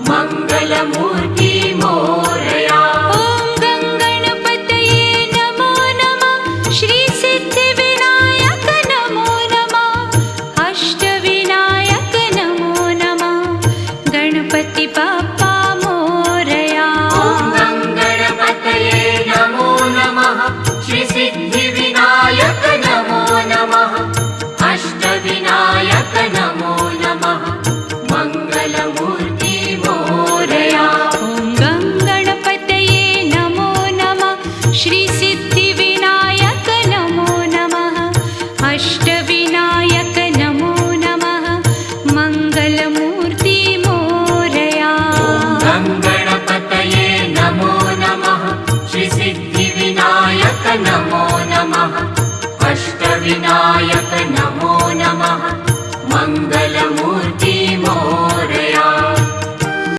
मङ्गलमूर्ति मोरया। ॐ गङ्गणपतये नमो नमः। श्रीसिद्धिविनायक नमो नमः। अष्टविनायक नमो नमः। गणपति बाप्पा